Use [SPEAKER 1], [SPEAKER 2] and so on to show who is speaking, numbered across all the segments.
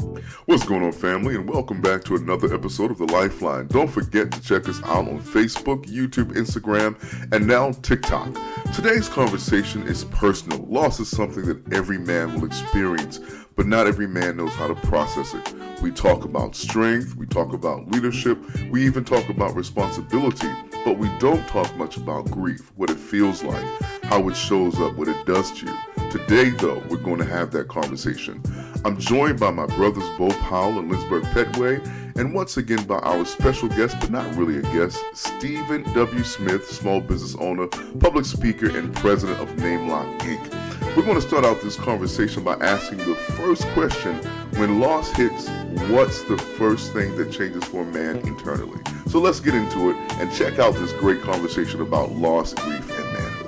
[SPEAKER 1] What's going on, family, and welcome back to another episode of the Lifeline. Don't forget to check us out on Facebook, YouTube, Instagram, and now TikTok. Today's conversation is personal. Loss is something that every man will experience, but not every man knows how to process it. We talk about strength, we talk about leadership, we even talk about responsibility, but we don't talk much about grief, what it feels like, how it shows up, what it does to you. Today, though, we're going to have that conversation. I'm joined by my brothers Bo Powell and Lindsberg Petway, and once again by our special guest, but not really a guest, Stephen W. Smith, small business owner, public speaker, and president of NameLock Inc. We're going to start out this conversation by asking the first question: when loss hits, what's the first thing that changes for a man internally? So let's get into it and check out this great conversation about loss, grief, and manhood.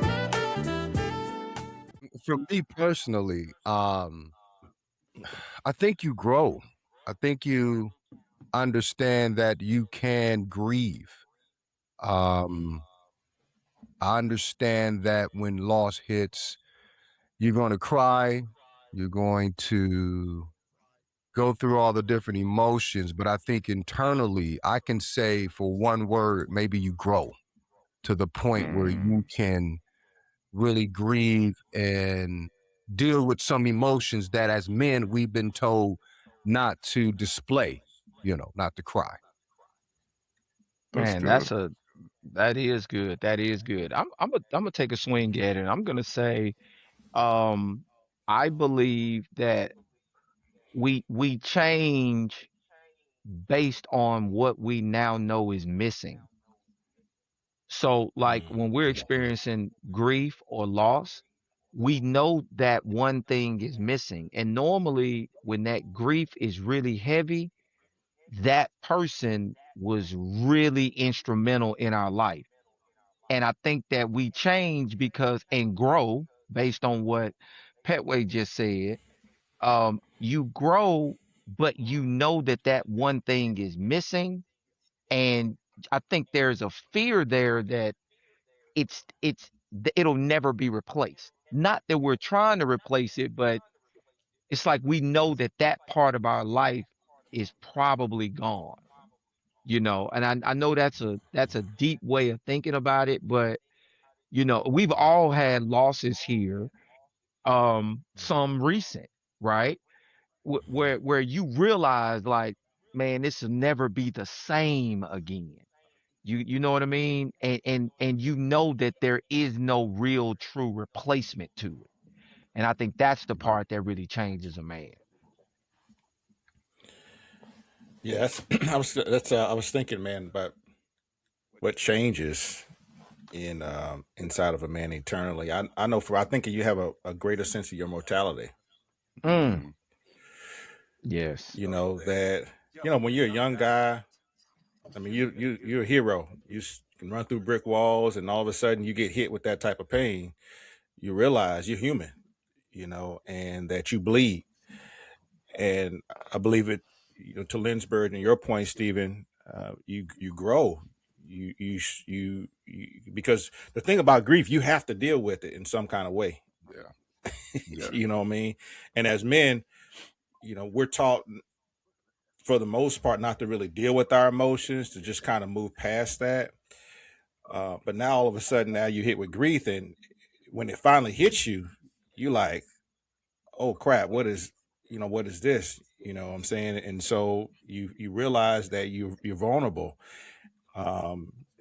[SPEAKER 2] For me personally, I think you grow. I think you understand that you can grieve. I understand that when loss hits, you're going to cry, you're going to go through all the different emotions, but I think internally, I can say for one word, maybe you grow to the point where you can really grieve and deal with some emotions that as men we've been told not to display, not to cry.
[SPEAKER 1] That's
[SPEAKER 3] Man,
[SPEAKER 1] good.
[SPEAKER 3] that is good. That is good. I'm gonna take a swing at it. I'm gonna say, um, I believe that we change based on what we now know is missing. So, like when we're experiencing grief or loss, we know that one thing is missing. And normally, when that grief is really heavy, that person was really instrumental in our life. And I think that we change because and grow based on what Petway just said. You grow, but you know that that one thing is missing, and I think there's a fear there that it'll never be replaced. Not that we're trying to replace it, but it's like we know that that part of our life is probably gone. And I know that's a deep way of thinking about it, but we've all had losses here, some recent, right? Where you realize like, man, this will never be the same again. You know what I mean? And you know that there is no real true replacement to it. And I think that's the part that really changes a man.
[SPEAKER 4] Yeah, I was thinking, man, about what changes inside of a man eternally. I know I think you have a greater sense of your mortality.
[SPEAKER 3] Mm, yes.
[SPEAKER 4] That when you're a young guy, I mean you're a hero. Can run through brick walls, and all of a sudden you get hit with that type of pain. You realize you're human, and that you bleed. And I believe it, to Lynchburg and your point, Stephen, you grow, because the thing about grief, you have to deal with it in some kind of way.
[SPEAKER 2] Yeah. Yeah.
[SPEAKER 4] You know what I mean? And as men, we're taught for the most part not to really deal with our emotions, to just kind of move past that. But now all of a sudden, now you hit with grief, and when it finally hits you, you like, oh crap, what is this? You know what I'm saying? And so you realize that you're vulnerable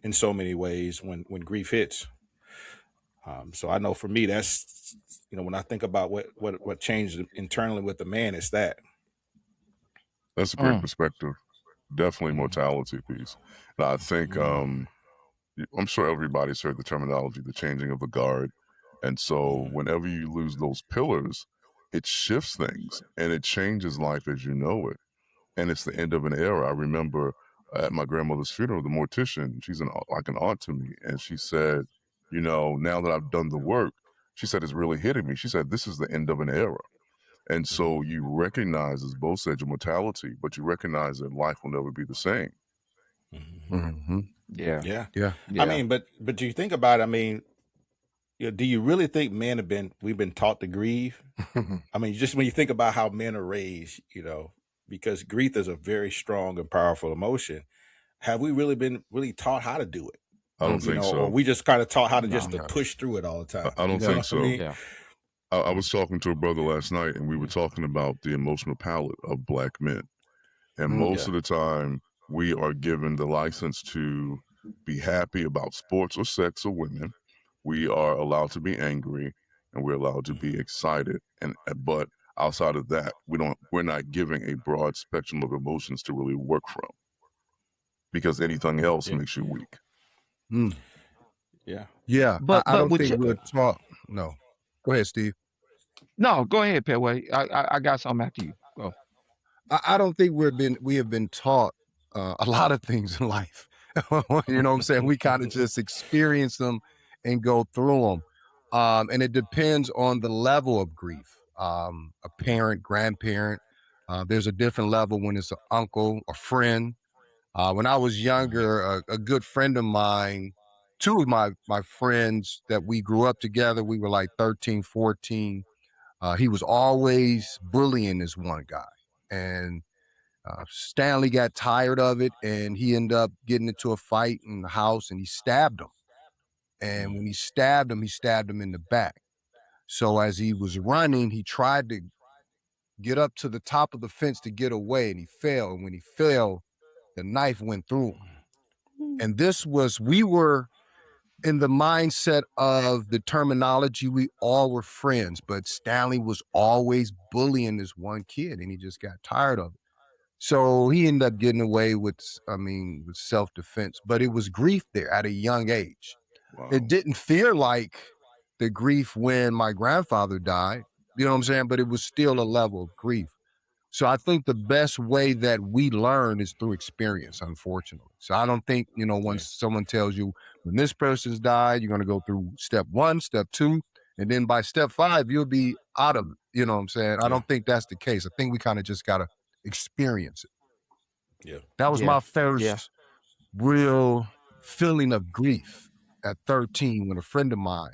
[SPEAKER 4] in so many ways when grief hits. So I know for me, that's, when I think about what changed internally with the man, it's that.
[SPEAKER 1] That's a great
[SPEAKER 3] Mm,
[SPEAKER 1] perspective. Definitely mortality piece. And I think I'm sure everybody's heard the terminology, the changing of the guard. And so whenever you lose those pillars, it shifts things and it changes life as you know it. And it's the end of an era. I remember at my grandmother's funeral, the mortician, she's like an aunt to me. And she said, now that I've done the work, she said, it's really hitting me. She said, this is the end of an era. And so you recognize, as both said, your mortality, but you recognize that life will never be the same.
[SPEAKER 2] Mm-hmm.
[SPEAKER 3] yeah.
[SPEAKER 4] Yeah.
[SPEAKER 2] Yeah.
[SPEAKER 4] I
[SPEAKER 3] Yeah.
[SPEAKER 4] mean, but do you think about it? I mean, do you really think we've been taught to grieve? I mean, just when you think about how men are raised, because grief is a very strong and powerful emotion. Have we really been taught how to do it?
[SPEAKER 1] I don't
[SPEAKER 4] You
[SPEAKER 1] think
[SPEAKER 4] know,
[SPEAKER 1] so.
[SPEAKER 4] or we just kind of taught how to just
[SPEAKER 3] No.
[SPEAKER 4] to push through it all the time.
[SPEAKER 1] I don't
[SPEAKER 4] You know
[SPEAKER 1] think
[SPEAKER 4] what
[SPEAKER 1] so.
[SPEAKER 4] I mean?
[SPEAKER 3] Yeah.
[SPEAKER 1] I was talking to a brother last night, and we were talking about the emotional palette of Black men. And most of the time, we are given the license to be happy about sports or sex or women. We are allowed to be angry, and we're allowed to be excited. And but outside of that, we're not giving a broad spectrum of emotions to really work from, because anything else
[SPEAKER 3] Yeah.
[SPEAKER 1] makes you weak.
[SPEAKER 2] Mm.
[SPEAKER 4] Yeah.
[SPEAKER 2] Yeah,
[SPEAKER 3] But
[SPEAKER 2] I don't
[SPEAKER 3] with
[SPEAKER 2] think
[SPEAKER 3] you,
[SPEAKER 2] we're taught. No, go ahead, Steve.
[SPEAKER 3] no, go ahead, Petway. I got something after you. Go.
[SPEAKER 2] I don't think we have been taught a lot of things in life. You know what I'm saying? We kind of just experience them and go through them. And it depends on the level of grief. A parent, grandparent, there's a different level when it's an uncle, a friend. When I was younger, a good friend of mine, two of my friends that we grew up together, we were like 13, 14. He was always bullying this one guy. And Stanley got tired of it, and he ended up getting into a fight in the house, and he stabbed him. And when he stabbed him in the back. So as he was running, he tried to get up to the top of the fence to get away, and he fell. And when he fell, the knife went through him. And we were in the mindset of the terminology, we all were friends, but Stanley was always bullying this one kid, and he just got tired of it. So he ended up getting away with self-defense, but it was grief there at a young age.
[SPEAKER 1] Wow.
[SPEAKER 2] It didn't feel like the grief when my grandfather died, you know what I'm saying? But it was still a level of grief. So I think the best way that we learn is through experience, unfortunately. So I don't think, once someone tells you when this person's died, you're going to go through step 1, step 2, and then by step 5, you'll be out of it. You know what I'm saying? I don't think that's the case. I think we kind of just got to experience it.
[SPEAKER 4] Yeah.
[SPEAKER 2] That was
[SPEAKER 3] Yeah.
[SPEAKER 2] my
[SPEAKER 3] Yeah.
[SPEAKER 2] first real feeling of grief at 13 when a friend of mine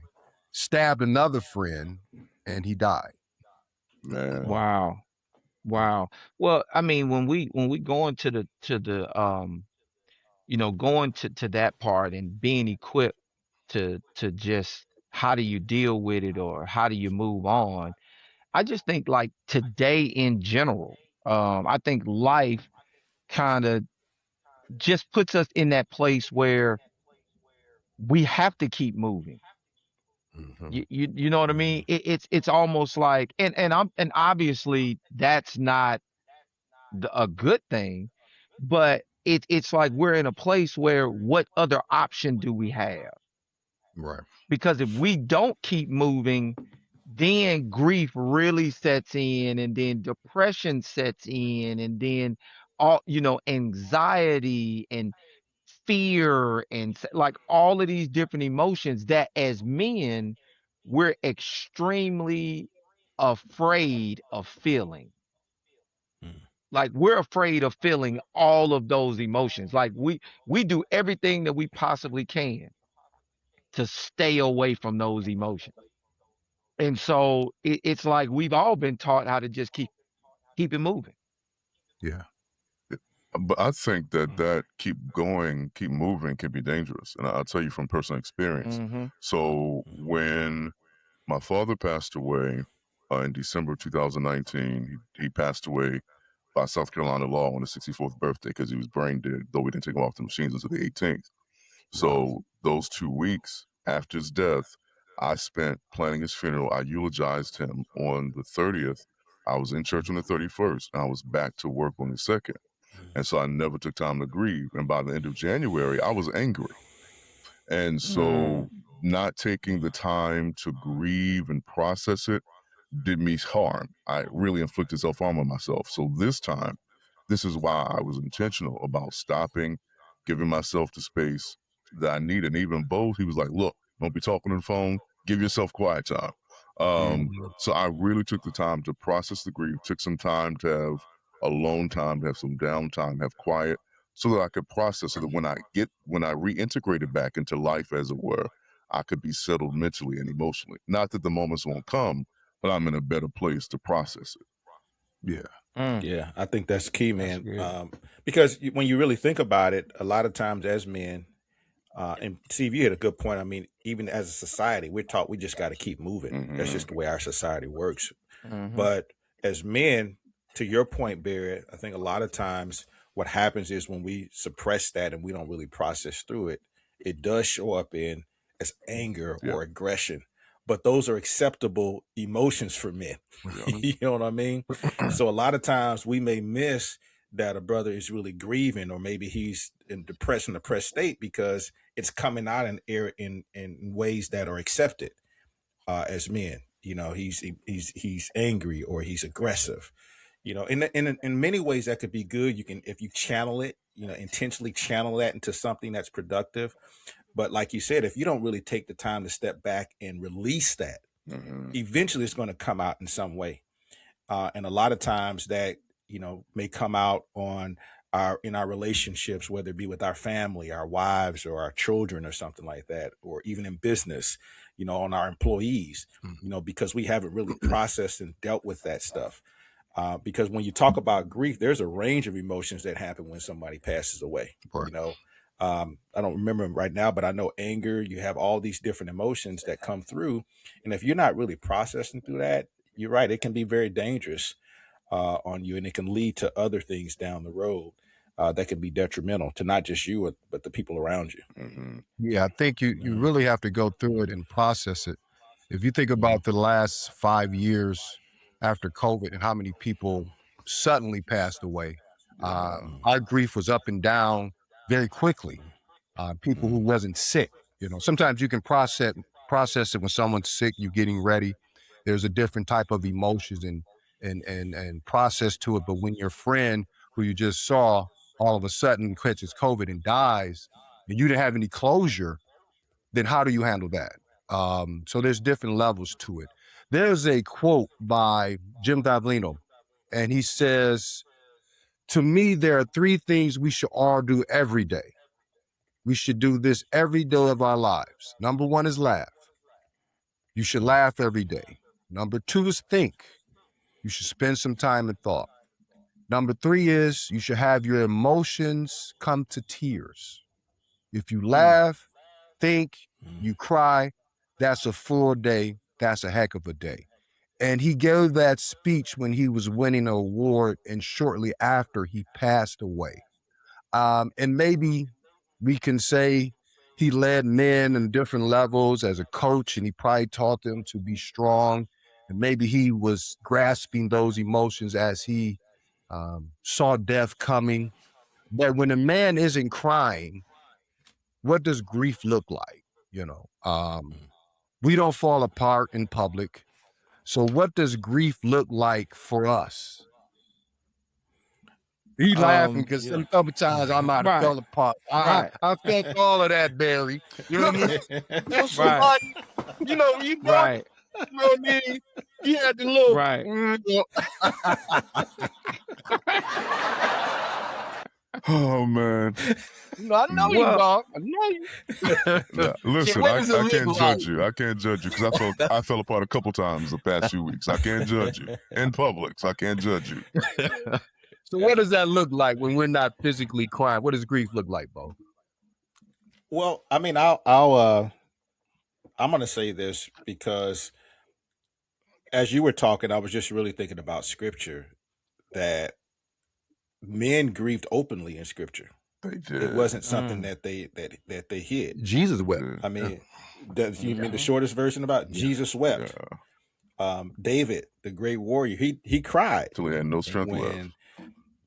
[SPEAKER 2] stabbed another friend and he died.
[SPEAKER 1] Man.
[SPEAKER 3] Wow. Wow. Well, I mean, when we go into the going to that part and being equipped to just how do you deal with it or how do you move on? I just think like today in general, I think life kind of just puts us in that place where we have to keep moving.
[SPEAKER 2] Mm-hmm.
[SPEAKER 3] You know what I mean? It's almost like and obviously that's not a good thing, but it's like we're in a place where what other option do we have?
[SPEAKER 2] Right.
[SPEAKER 3] Because if we don't keep moving, then grief really sets in, and then depression sets in, and then anxiety and fear and like all of these different emotions that as men we're extremely afraid of feeling. Like we're afraid of feeling all of those emotions. Like we do everything that we possibly can to stay away from those emotions. And so it's like we've all been taught how to just keep it moving.
[SPEAKER 2] Yeah.
[SPEAKER 1] But I think that keep moving can be dangerous. And I'll tell you from personal experience.
[SPEAKER 3] Mm-hmm.
[SPEAKER 1] So when my father passed away in December 2019, he passed away by South Carolina law on his 64th birthday because he was brain dead, though we didn't take him off the machines until the 18th. So those 2 weeks after his death, I spent planning his funeral. I eulogized him on the 30th. I was in church on the 31st, and I was back to work on the 2nd. And so I never took time to grieve. And by the end of January, I was angry. And so not taking the time to grieve and process it did me harm. I really inflicted self-harm on myself. So this time, this is why I was intentional about stopping, giving myself the space that I needed. And even Bo, he was like, look, don't be talking on the phone. Give yourself quiet time. So I really took the time to process the grief, took some time to have alone time, to have some downtime, have quiet, so that I could process, so that when I reintegrated back into life, as it were, I could be settled mentally and emotionally. Not that the moments won't come, but I'm in a better place to process it.
[SPEAKER 2] Yeah.
[SPEAKER 3] Mm,
[SPEAKER 4] Yeah, I think that's key,
[SPEAKER 3] that's
[SPEAKER 4] man.
[SPEAKER 3] good.
[SPEAKER 4] Because when you really think about it, a lot of times as men, and Steve, you had a good point. I mean, even as a society, we're taught we just got to keep moving. That's
[SPEAKER 1] Mm-hmm.
[SPEAKER 4] just the way our society works.
[SPEAKER 3] Mm-hmm.
[SPEAKER 4] But as men, to your point, Barry, I think a lot of times what happens is when we suppress that and we don't really process through it, it does show up in as anger
[SPEAKER 1] Yeah.
[SPEAKER 4] or aggression. But those are acceptable emotions for men.
[SPEAKER 1] Yeah.
[SPEAKER 4] You know what I mean? So a lot of times we may miss that a brother is really grieving, or maybe he's in depressed state because it's coming out in ways that are accepted as men. You know, he's angry or he's aggressive. You know, in many ways that could be good. You can, if you channel it, you know, intentionally channel that into something that's productive. But like you said, if you don't really take the time to step back and release that,
[SPEAKER 1] Mm-hmm.
[SPEAKER 4] eventually it's going to come out in some way. And a lot of times that, you know, may come out on our relationships, whether it be with our family, our wives, or our children, or something like that, or even in business, you know, on our employees, you know, because we haven't really processed and dealt with that stuff. Because when you talk about grief, there's a range of emotions that happen when somebody passes away.
[SPEAKER 2] Right.
[SPEAKER 4] You know, I don't remember 'em right now, but I know anger. You have all these different emotions that come through, and if you're not really processing through that, you're right. It can be very dangerous on you, and it can lead to other things down the road that can be detrimental to not just you, but the people around you.
[SPEAKER 1] Mm-hmm.
[SPEAKER 2] Yeah, I think you
[SPEAKER 4] Mhm.
[SPEAKER 2] really have to go through it and process it. If you think
[SPEAKER 4] Mhm.
[SPEAKER 2] about the last 5 years after COVID and how many people suddenly passed away,
[SPEAKER 1] Yeah.
[SPEAKER 2] our grief was up and down very quickly. People who
[SPEAKER 4] Mhm.
[SPEAKER 2] wasn't sick, you know, sometimes you can process it when someone's sick, you're getting ready. There's a different type of emotions and process to it. But when your friend who you just saw all of a sudden catches COVID and dies, and you didn't have any closure, then how do you handle that? So there's different levels to it. There's a quote by Jim Davlino, and he says, to me, there are three things we should all do every day. We should do this every day of our lives. Number one is laugh. You should laugh every day. Number two is think. You should spend some time in thought. Number three is you should have your emotions come to tears. If you
[SPEAKER 4] Mm.
[SPEAKER 2] laugh, think,
[SPEAKER 4] Mm.
[SPEAKER 2] you cry, that's a full day. That's a heck of a day. And he gave that speech when he was winning an award and shortly after he passed away. And maybe we can say he led men in different levels as a coach, and he probably taught them to be strong. And maybe he was grasping those emotions as he saw death coming. But when a man isn't crying, what does grief look like? You know, we don't fall apart in public. So what does grief look like for us? He laughing because
[SPEAKER 4] You know.
[SPEAKER 2] some couple times I might have
[SPEAKER 3] Right.
[SPEAKER 2] fell apart.
[SPEAKER 3] Right.
[SPEAKER 2] I felt all of that, Barry. You know what I mean? Feel
[SPEAKER 3] Right.
[SPEAKER 2] somebody,
[SPEAKER 3] Right.
[SPEAKER 2] you know what I mean? He had the little,
[SPEAKER 3] Right.
[SPEAKER 1] Oh man.
[SPEAKER 2] I know you,
[SPEAKER 3] Well,
[SPEAKER 2] dog. I know you.
[SPEAKER 1] Nah,
[SPEAKER 2] Shit,
[SPEAKER 1] listen,
[SPEAKER 2] what
[SPEAKER 1] I
[SPEAKER 2] does it look
[SPEAKER 1] can't
[SPEAKER 2] like?
[SPEAKER 1] judge you. I can't judge you because I fell apart a couple times the past few weeks. I can't judge you in public, so I can't judge you.
[SPEAKER 2] So what does that look like when we're not physically crying? What does grief look like, Bo?
[SPEAKER 4] Well, I mean, I'm going to say this because as you were talking, I was just really thinking about scripture that men grieved openly in scripture.
[SPEAKER 1] They did.
[SPEAKER 4] It wasn't something
[SPEAKER 3] mm,
[SPEAKER 4] that they hid.
[SPEAKER 2] Jesus
[SPEAKER 1] They
[SPEAKER 2] wept.
[SPEAKER 1] did.
[SPEAKER 4] I mean, you mean the
[SPEAKER 3] mhm,
[SPEAKER 4] shortest version about
[SPEAKER 2] Yeah.
[SPEAKER 4] Jesus wept.
[SPEAKER 1] Yeah.
[SPEAKER 4] David, the great warrior, he cried
[SPEAKER 1] Till he had no strength left.
[SPEAKER 4] when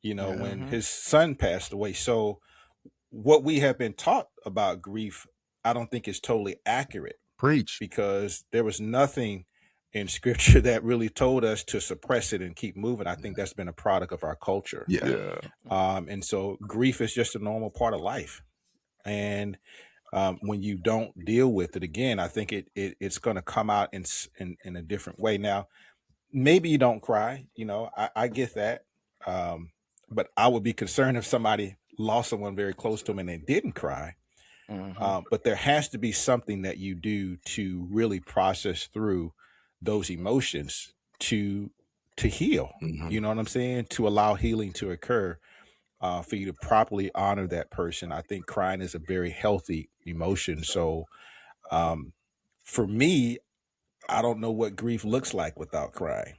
[SPEAKER 4] when
[SPEAKER 3] mhm,
[SPEAKER 4] his son passed away. So what we have been taught about grief, I don't think is totally accurate
[SPEAKER 2] Preach.
[SPEAKER 4] because there was nothing in scripture that really told us to suppress it and keep moving. I think that's been a product of our culture.
[SPEAKER 2] Yeah.
[SPEAKER 1] Yeah.
[SPEAKER 4] And so grief is just a normal part of life. And when you don't deal with it again, I think it's going to come out in a different way. Now, maybe you don't cry, I get that. But I would be concerned if somebody lost someone very close to them and they didn't cry.
[SPEAKER 3] mhm,
[SPEAKER 4] But there has to be something that you do to really process through those emotions to to heal.
[SPEAKER 2] Mhm.
[SPEAKER 4] You know what I'm saying? To allow healing to occur, for you to properly honor that person. I think crying is a very healthy emotion. So, um, for me, I don't know what grief looks like without crying.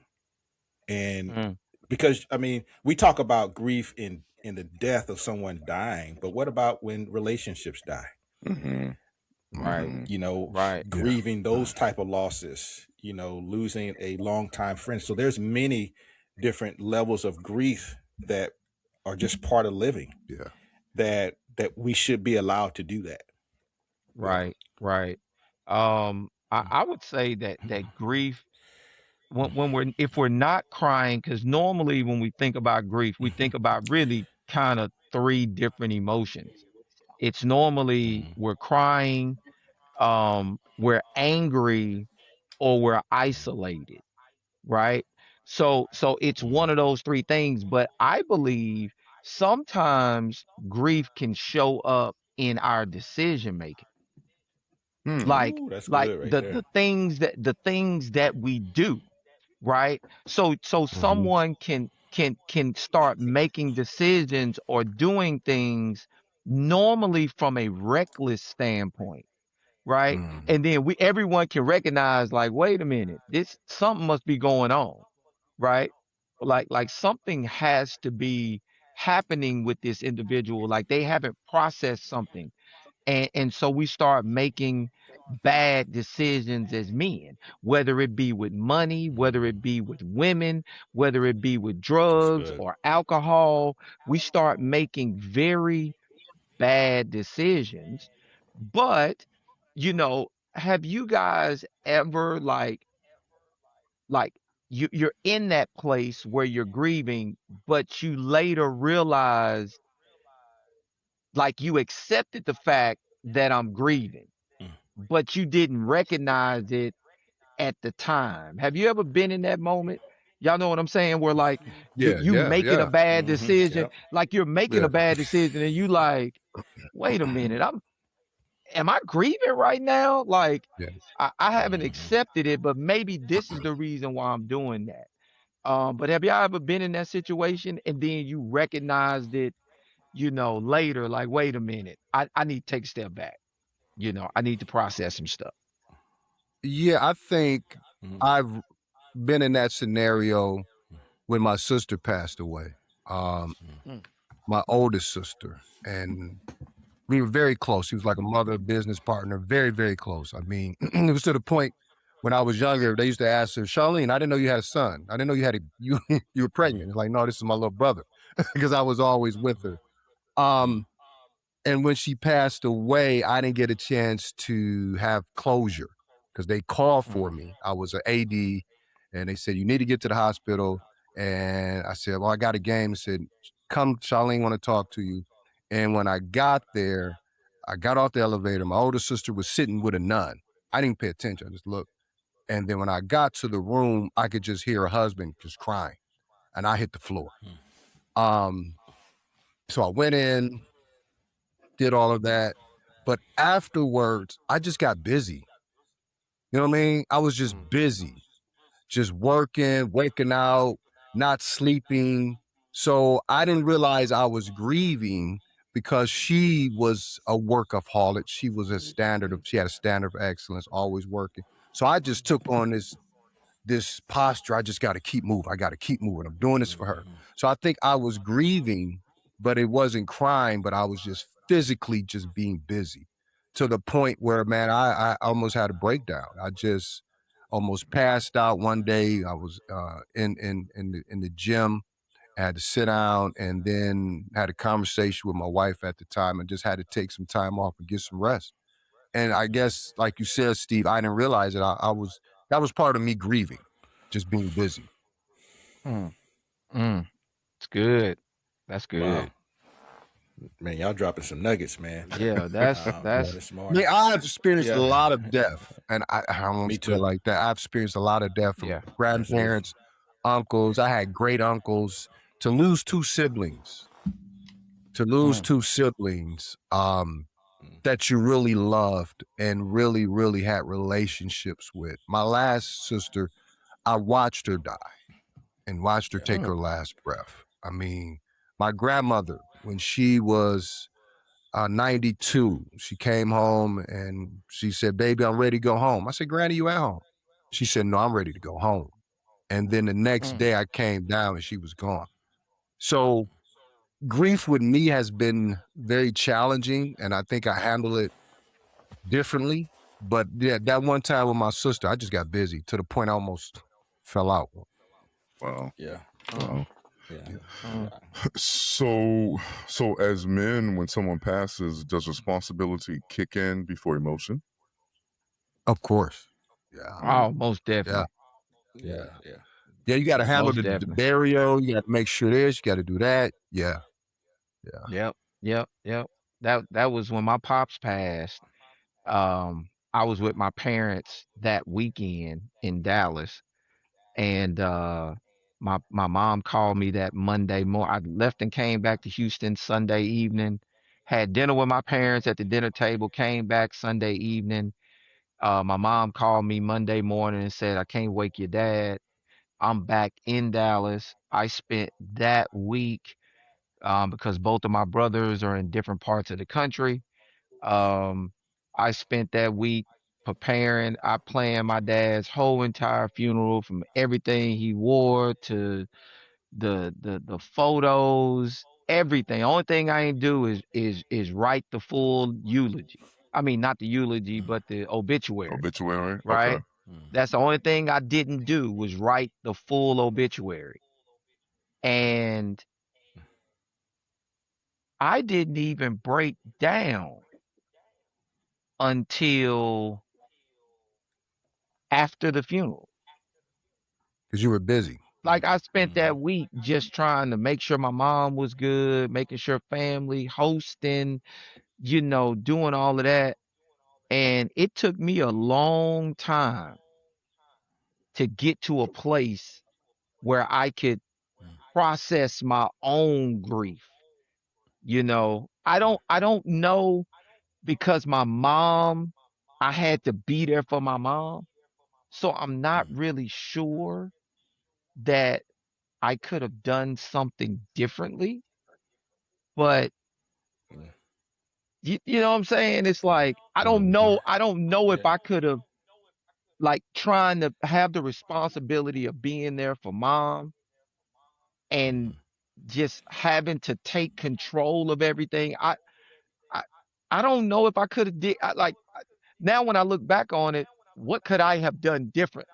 [SPEAKER 4] And
[SPEAKER 3] Mm,
[SPEAKER 4] because I mean, we talk about grief in the death of someone dying, but what about when relationships die?
[SPEAKER 2] Mhm.
[SPEAKER 3] right.
[SPEAKER 2] Mhm.
[SPEAKER 4] You know,
[SPEAKER 3] Right.
[SPEAKER 2] Yeah.
[SPEAKER 4] grieving those type of losses, you know, losing a longtime friend. So there's many different levels of grief that are just part of living,
[SPEAKER 2] Yeah.
[SPEAKER 4] that we should be allowed to do that.
[SPEAKER 2] Yeah.
[SPEAKER 3] Right. Right. I would say that grief when we're if we're not crying, because normally when we think about grief, we think about really kind of three different emotions. It's normally
[SPEAKER 4] Mhm.
[SPEAKER 3] we're crying, we're angry, or we're isolated, right? So it's one of those three things, but I believe sometimes grief can show up in our decision making.
[SPEAKER 2] Hmm.
[SPEAKER 3] Like
[SPEAKER 4] Ooh, that's
[SPEAKER 3] like
[SPEAKER 4] good right
[SPEAKER 3] the
[SPEAKER 4] there.
[SPEAKER 3] the things that we do, right? So
[SPEAKER 2] Mhm.
[SPEAKER 3] someone can start making decisions or doing things normally from a reckless standpoint, right?
[SPEAKER 2] Mhm.
[SPEAKER 3] And then we everyone can recognize, like, wait a minute, this something must be going on, right? Like something has to be happening with this individual, like they haven't processed something. And so we start making bad decisions as men, whether it be with money, whether it be with women, whether it be with
[SPEAKER 4] That's
[SPEAKER 3] drugs
[SPEAKER 4] good.
[SPEAKER 3] or alcohol. We start making very bad decisions. But, have you guys ever like you're in that place where you're grieving, but you later realize, like, you accepted the fact that I'm grieving,
[SPEAKER 4] Mm.
[SPEAKER 3] but you didn't recognize it at the time. Have you ever been in that moment? Y'all know what I'm saying? Where, like, you
[SPEAKER 2] Yeah.
[SPEAKER 3] you
[SPEAKER 2] Yeah.
[SPEAKER 3] making a
[SPEAKER 2] Yeah.
[SPEAKER 3] bad
[SPEAKER 4] Hmm.
[SPEAKER 3] decision,
[SPEAKER 4] Yep.
[SPEAKER 3] like you're making
[SPEAKER 2] Yeah.
[SPEAKER 3] a bad decision, and you like, wait a minute, am I grieving right now? Like,
[SPEAKER 2] Yes.
[SPEAKER 3] I haven't
[SPEAKER 4] Hmm.
[SPEAKER 3] accepted it, but maybe this is the reason why I'm doing that. But have y'all ever been in that situation and then you recognized it, later, like, wait a minute, I need to take a step back. I need to process some stuff.
[SPEAKER 2] Yeah. I think
[SPEAKER 4] Hmm.
[SPEAKER 2] I've been in that scenario when my sister passed away. Um,
[SPEAKER 3] Mm,
[SPEAKER 2] my oldest sister, and we were very close. She was like a mother, business partner, very, very close. I mean, it was to the point when I was younger, they used to ask her, Charlene, I didn't know you had a son. I didn't know you had you were pregnant. It's like, no, this is my little brother, because I was always with her.
[SPEAKER 4] Hmm.
[SPEAKER 2] And when she passed away, I didn't get a chance to have closure because they called for
[SPEAKER 3] mm,
[SPEAKER 2] me. I was an AD, and they said, you need to get to the hospital. And I said, well, I got a game. I said, come, Charlene, want to talk to you. And when I got there, I got off the elevator. My older sister was sitting with a nun. I didn't pay attention. I just looked. And then when I got to the room, I could just hear her husband just crying, and I hit the floor. Um, so I went in, did all of that. But afterwards, I just got busy. You know what I mean? I was just
[SPEAKER 3] mm,
[SPEAKER 2] busy, just working, waking out, not sleeping. So I didn't realize I was grieving because she was a workaholic. She had a standard of excellence, always working. So I just took on this posture. I just got to keep moving. I got to keep moving. I'm doing this for her. So I think I was grieving, but it wasn't crying, but I was just physically just being busy to the point where, man, I almost had a breakdown. I just almost passed out one day. I was in the gym. I had to sit down and then had a conversation with my wife at the time and just had to take some time off and get some rest. And I guess, like you said, Steve, I didn't realize it. That was part of me grieving, just being busy.
[SPEAKER 3] mm, mm. It's good. That's
[SPEAKER 4] Wow,
[SPEAKER 3] good.
[SPEAKER 4] man, y'all dropping some nuggets, man.
[SPEAKER 3] Yeah, that's
[SPEAKER 2] Yeah.
[SPEAKER 3] that's
[SPEAKER 4] This
[SPEAKER 2] I mean,
[SPEAKER 4] morning.
[SPEAKER 2] I've experienced a
[SPEAKER 4] Yeah.
[SPEAKER 2] lot of death, and I won't
[SPEAKER 4] Me
[SPEAKER 2] say it
[SPEAKER 4] too.
[SPEAKER 2] like that. I've experienced a lot of death from
[SPEAKER 3] yeah.
[SPEAKER 4] Absolutely.
[SPEAKER 2] grandparents, uncles. I had great uncles. To lose
[SPEAKER 3] Mm,
[SPEAKER 2] two siblings, that you really loved and really, really had relationships with. My last sister, I watched her die. and watched her
[SPEAKER 4] Yeah.
[SPEAKER 2] take her last breath. I mean, my grandmother, when she was 92, she came home and she said, "Baby, I'm ready to go home." I said, "Granny, you at home?" She said, "No, I'm ready to go home." And then the next day I came down and she was gone. So grief with me has been very challenging, and I think I handle it differently. But yeah, that one time with my sister, I just got busy to the point I almost fell out.
[SPEAKER 1] Wow.
[SPEAKER 4] Yeah.
[SPEAKER 1] Wow.
[SPEAKER 4] Yeah.
[SPEAKER 1] So as men, when someone passes, does responsibility kick in before emotion?
[SPEAKER 2] Of course. Yeah.
[SPEAKER 3] Oh, most
[SPEAKER 2] Yeah.
[SPEAKER 3] definitely.
[SPEAKER 4] Yeah. Yeah.
[SPEAKER 2] Yeah, you got to handle
[SPEAKER 3] Most
[SPEAKER 2] the
[SPEAKER 3] definitely.
[SPEAKER 2] burial. You got to make sure this, you got to do that. Yeah.
[SPEAKER 3] Yep. That was when my pops passed. I was with my parents that weekend in Dallas, and my mom called me that Monday morning. I left and came back to Houston Sunday evening, had dinner with my parents at the dinner table, came back Sunday evening. My mom called me Monday morning and said, "I can't wake your dad." I'm back in Dallas. I spent that week because both of my brothers are in different parts of the country. Um, I spent that week preparing. I planned my dad's whole entire funeral, from everything he wore to the photos, everything. Only thing I ain't do is write the full eulogy. I mean, not the eulogy, but the obituary,
[SPEAKER 1] Obituary? Okay.
[SPEAKER 3] right? That's the only thing I didn't do, was write the full obituary. And I didn't even break down until after the funeral.
[SPEAKER 2] Because you were busy.
[SPEAKER 3] Like, I spent that week just trying to make sure my mom was good, making sure family, hosting, doing all of that. And it took me a long time to get to a place where I could process my own grief. I don't know, because my mom, I had to be there for my mom. So I'm not really sure that I could have done something differently, but you know what I'm saying? It's like, I don't know if I could have, like, trying to have the responsibility of being there for mom and just having to take control of everything. I, I don't know if I could have now when I look back on it, what could I have done different?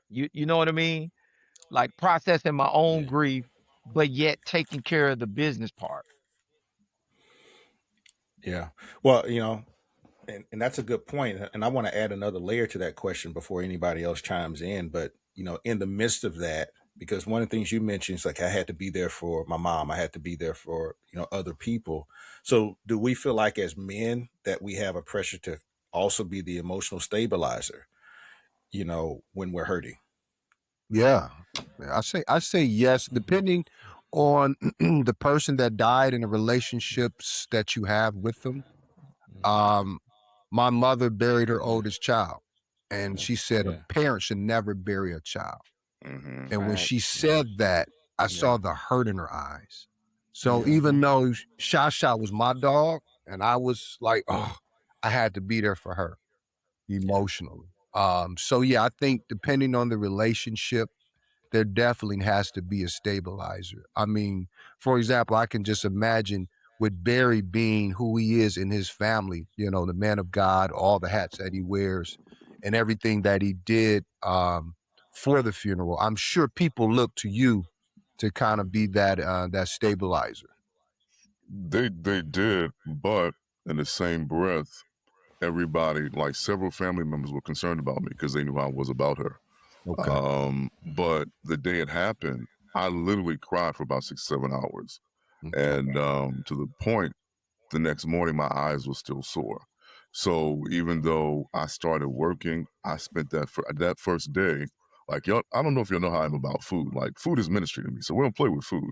[SPEAKER 3] You know what I mean? Like, processing my own
[SPEAKER 4] Yeah.
[SPEAKER 3] grief, but yet taking care of the business part.
[SPEAKER 4] Yeah. Well, and that's a good point. And I want to add another layer to that question before anybody else chimes in. But, in the midst of that, because one of the things you mentioned is like, I had to be there for my mom. I had to be there for, other people. So do we feel like as men that we have a pressure to also be the emotional stabilizer, when we're hurting?
[SPEAKER 2] Yeah. I say yes, depending on the person that died and the relationships that you have with them. Um, my mother buried her oldest child, and she said a
[SPEAKER 4] Yeah.
[SPEAKER 2] parent should never bury a child.
[SPEAKER 1] Mm-hmm.
[SPEAKER 2] And when
[SPEAKER 3] Right.
[SPEAKER 2] she said that, I
[SPEAKER 4] Yeah.
[SPEAKER 2] saw the hurt in her eyes. So
[SPEAKER 4] Yeah.
[SPEAKER 2] even though Shasha was my dog, and I was like, oh, I had to be there for her emotionally. So yeah, I think depending on the relationship, there definitely has to be a stabilizer. I mean, for example, I can just imagine with Barry being who he is in his family, the man of God, all the hats that he wears, and everything that he did for the funeral. I'm sure people look to you to kind of be that stabilizer.
[SPEAKER 1] They did, but in the same breath, everybody, like several family members, were concerned about me because they knew how I was about her.
[SPEAKER 2] Okay.
[SPEAKER 1] But the day it happened, I literally cried for about 6, 7 hours,
[SPEAKER 2] Okay.
[SPEAKER 1] and to the point, the next morning my eyes were still sore. So even though I started working, I spent that first day, like, y'all, I don't know if you know how I'm about food. Like, food is ministry to me, so we don't play with food.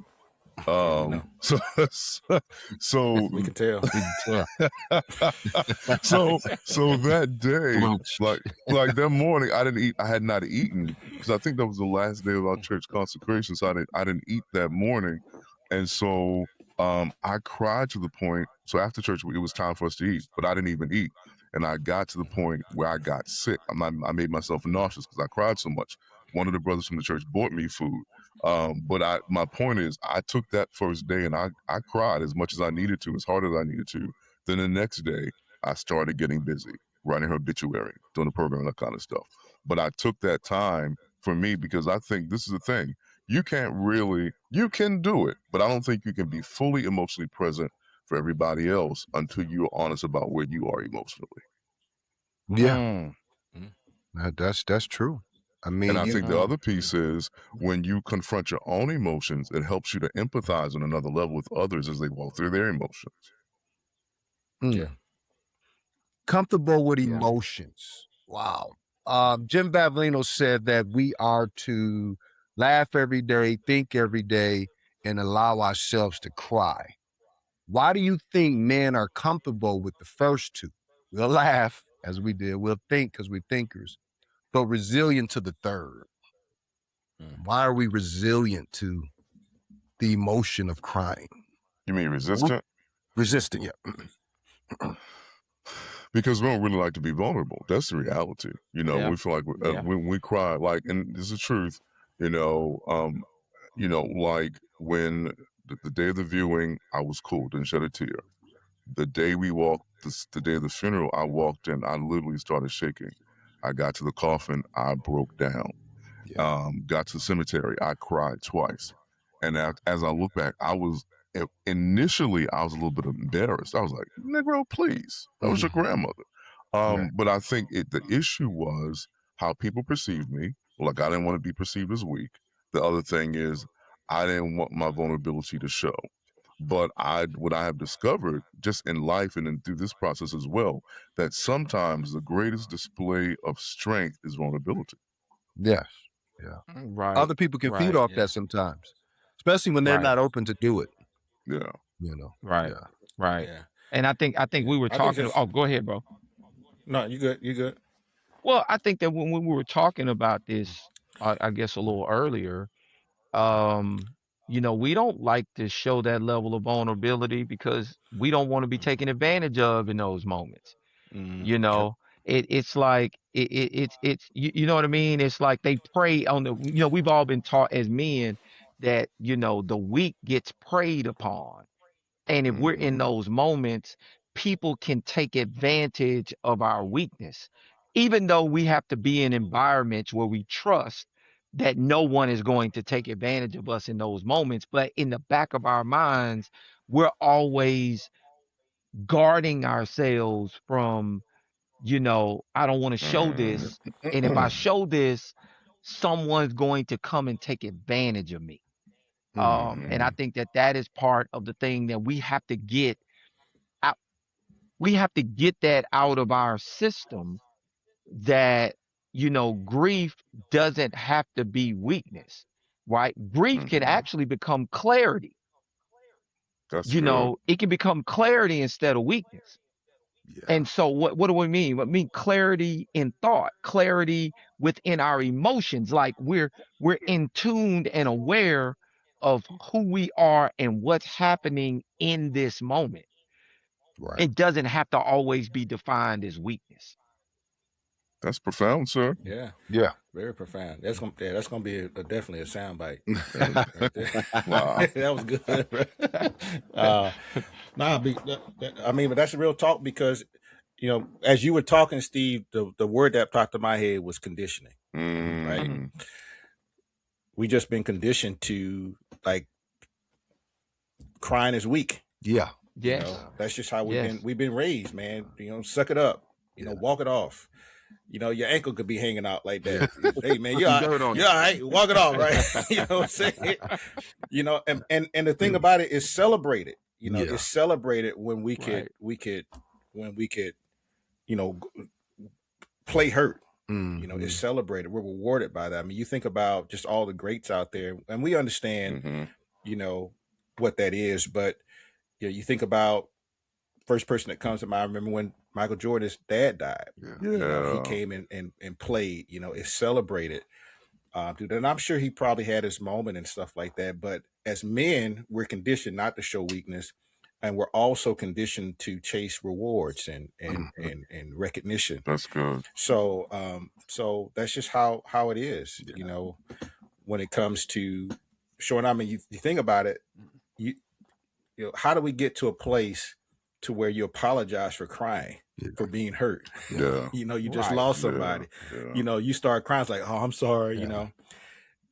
[SPEAKER 1] So so
[SPEAKER 4] We can tell.
[SPEAKER 1] so that day, like that morning, I didn't eat. I had not eaten because I think that was the last day of our church consecration. So I didn't eat that morning, and so I cried to the point. So after church, it was time for us to eat, but I didn't even eat, and I got to the point where I got sick. I made myself nauseous because I cried so much. One of the brothers from the church bought me food. But my point is, I took that first day and I cried as much as I needed to, as hard as I needed to. Then the next day, I started getting busy, writing her obituary, doing the program, that kind of stuff. But I took that time for me because I think this is the thing. You can do it, but I don't think you can be fully emotionally present for everybody else until you're honest about where you are emotionally.
[SPEAKER 2] Yeah, that's true. I mean,
[SPEAKER 1] And I think the other piece is when you confront your own emotions, it helps you to empathize on another level with others as they walk through their emotions.
[SPEAKER 4] Yeah.
[SPEAKER 2] Comfortable with emotions. Wow. Jim Bavlino said that we are to laugh every day, think every day, and allow ourselves to cry. Why do you think men are comfortable with the first two? We'll laugh, as we did. We'll think because we're thinkers, but resilient to the third. Why are we resilient to the emotion of crying?
[SPEAKER 1] You mean resistant?
[SPEAKER 2] Resistant, yeah.
[SPEAKER 1] Because we don't really like to be vulnerable. That's the reality. We feel like when we cry, like, and this is the truth, like when the day of the viewing, I was cool, didn't shed a tear. The day we walked, the day of the funeral, I walked in, I literally started shaking. I got to the coffin, I broke down. Got to the cemetery, I cried twice. And as I look back, initially I was a little bit embarrassed. I was like, Negro, please, that was your grandmother. But I think the issue was how people perceived me. Like I didn't want to be perceived as weak. The other thing is I didn't want my vulnerability to show. But what I have discovered just in life and through this process as well, that sometimes the greatest display of strength is vulnerability.
[SPEAKER 2] Yes. Yeah.
[SPEAKER 3] Right.
[SPEAKER 2] Other people can feed off that sometimes, especially when they're not open to do it.
[SPEAKER 1] Yeah.
[SPEAKER 3] Right.
[SPEAKER 2] Yeah.
[SPEAKER 3] Right.
[SPEAKER 4] Yeah.
[SPEAKER 3] And I think we were talking. Oh, go ahead, bro.
[SPEAKER 4] No, you good. You good.
[SPEAKER 3] Well, I think that when we were talking about this, I guess a little earlier, um, we don't like to show that level of vulnerability because we don't want to be taken advantage of in those moments. You know, it's like it's you know what I mean? It's like they prey on we've all been taught as men that, the weak gets preyed upon. And if we're in those moments, people can take advantage of our weakness, even though we have to be in environments where we trust that no one is going to take advantage of us in those moments. But in the back of our minds, we're always guarding ourselves from, I don't want to show this. And if I show this, someone's going to come and take advantage of me. And I think that is part of the thing that we have to get out. We have to get that out of our system that, grief doesn't have to be weakness, right? Grief can actually become clarity.
[SPEAKER 1] That's good.
[SPEAKER 3] It can become clarity instead of weakness. And so what do we mean? I mean clarity in thought, clarity within our emotions. Like we're in tuned and aware of who we are and what's happening in this moment.
[SPEAKER 2] Right.
[SPEAKER 3] It doesn't have to always be defined as weakness.
[SPEAKER 1] That's profound, sir.
[SPEAKER 4] Yeah.
[SPEAKER 2] Yeah.
[SPEAKER 4] Very profound. That's gonna be definitely a soundbite.
[SPEAKER 1] Wow.
[SPEAKER 4] That was good. But that's real talk because, as you were talking, Steve, the word that popped to my head was conditioning. Right. We just been conditioned to like crying is weak.
[SPEAKER 2] Yeah.
[SPEAKER 3] Yes.
[SPEAKER 4] That's just how we've been raised, man. Suck it up. Walk it off. Your ankle could be hanging out like that. Hey man, you're all right. Walk it off, right? You know what I'm saying? And the thing about it is celebrated. It's celebrated when we could play hurt. It's celebrated. We're rewarded by that. I mean, you think about just all the greats out there, and we understand, what that is, but you think about first person that comes to mind. I remember when Michael Jordan's dad died.
[SPEAKER 1] Yeah.
[SPEAKER 4] He came in and played. It's celebrated. And I'm sure he probably had his moment and stuff like that. But as men, we're conditioned not to show weakness, and we're also conditioned to chase rewards and recognition.
[SPEAKER 1] That's good.
[SPEAKER 4] So so that's just how it is. When it comes to showing. I mean, you think about it. How do we get to a place to where you apologize for crying, for being hurt?
[SPEAKER 1] Yeah.
[SPEAKER 4] You just lost somebody.
[SPEAKER 1] Yeah.
[SPEAKER 4] You start crying. It's like, oh, I'm sorry.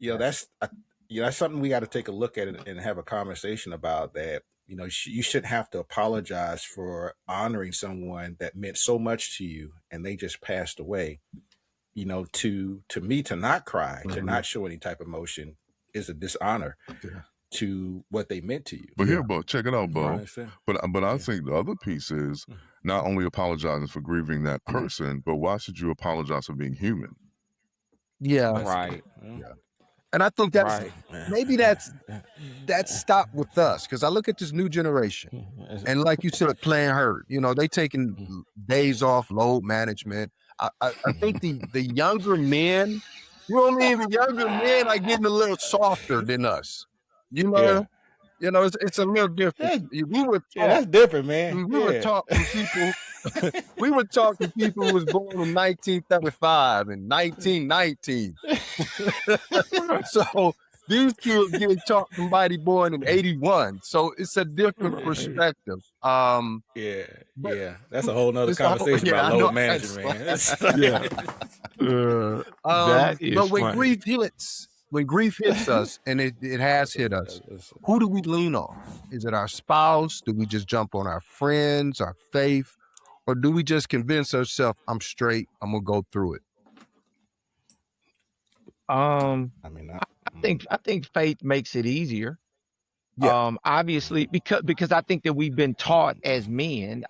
[SPEAKER 4] That's something we got to take a look at and have a conversation about. That you shouldn't have to apologize for honoring someone that meant so much to you and they just passed away. To me, to not cry, to not show any type of emotion is a dishonor to what they meant to you.
[SPEAKER 1] But here, Bo, check it out, Bo. But I
[SPEAKER 4] Yeah.
[SPEAKER 1] think the other piece is not only apologizing for grieving that person, but why should you apologize for being human?
[SPEAKER 2] Yeah.
[SPEAKER 3] Right.
[SPEAKER 2] And I think that's
[SPEAKER 3] Right.
[SPEAKER 2] maybe that's stopped with us, because I look at this new generation, and like you said, playing hurt. They taking days off, load management. I think the younger men, the younger men are getting a little softer than us. It's a little different. We were taught,
[SPEAKER 4] that's different, man.
[SPEAKER 2] we were taught from people. We were talking people who was born in 1935 and 1919. So these kids getting taught from somebody born in 81. So it's a different perspective.
[SPEAKER 4] That's a whole nother conversation about load management, man.
[SPEAKER 3] That is
[SPEAKER 2] but when
[SPEAKER 3] funny.
[SPEAKER 2] grief hits us, and it has hit us, who do we lean on? Is it our spouse? Do we just jump on our friends, our faith? Or do we just convince ourselves, I'm straight, I'm going to go through it?
[SPEAKER 3] I think faith makes it easier.
[SPEAKER 2] Yeah.
[SPEAKER 3] Obviously, because I think that we've been taught as men.